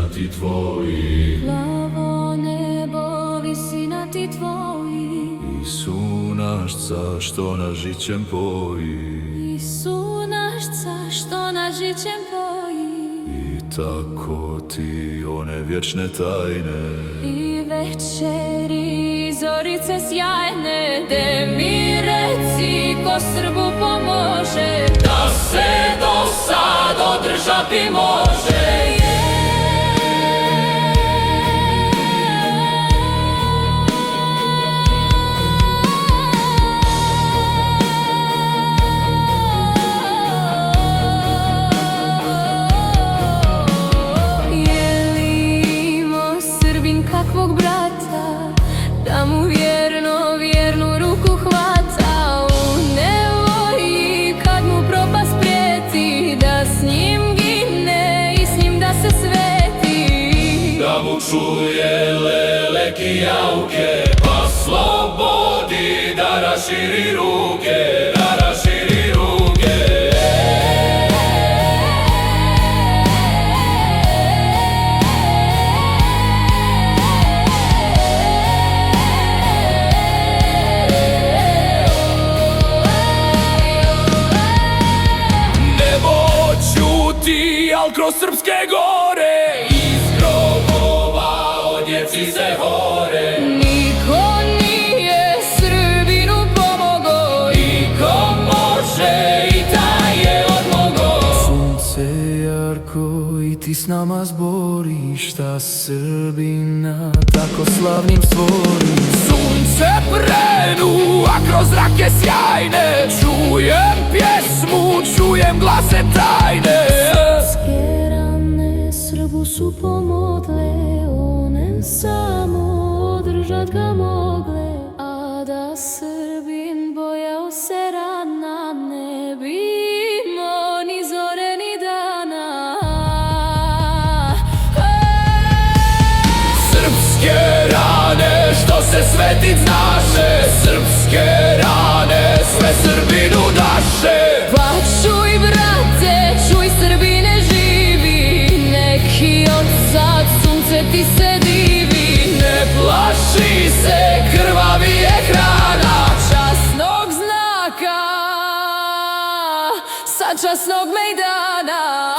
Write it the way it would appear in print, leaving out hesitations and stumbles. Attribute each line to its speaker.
Speaker 1: visinaty tvoji.
Speaker 2: Plavo nebo, visinaty tvoji.
Speaker 1: Isu naš car, što nas žićem poji.
Speaker 2: Isu naš car, što nas žićem poji.
Speaker 1: I tako ti one vječne tajne
Speaker 2: I večeri, i zorice sjajne, de mi reci ko Srbu pomože,
Speaker 1: da se do sad održati može.
Speaker 2: Kakvog brata, da mu vjernu ruku hvata u nevolji, kad mu propast prijeti, da s njim gine i s njim da se sveti.
Speaker 1: Da mu čuje leleki jauke, pa slobodi da raširi ruke, da raširi ruke. Al kroz srpske gore, iz grobova odjeci se hore.
Speaker 2: Niko nije Srbinu pomogo,
Speaker 1: i ko može i taj je odmogo.
Speaker 3: Sunce jarko i ti s nama zboriš, šta Srbina tako slavnim stvori.
Speaker 1: Sunce prenu, a kroz zrake sjajne, čujem pjesmu, čujem glase tajne.
Speaker 2: Srpske rane Srbu su pomogle, one samo održat ga mogle. A da Srbin bojao se rana, ne bi imao ni zore ni dana.
Speaker 1: Srpske rane, što se svetit znaše, srpske rane, sve Srbinu daše.
Speaker 2: Pa čuj brate, čuj Srbine živi, neki od sad sunce ti se divi.
Speaker 1: Ne plaši se, krvavi je hrana
Speaker 2: Časnog znaka, sa časnog mejdana.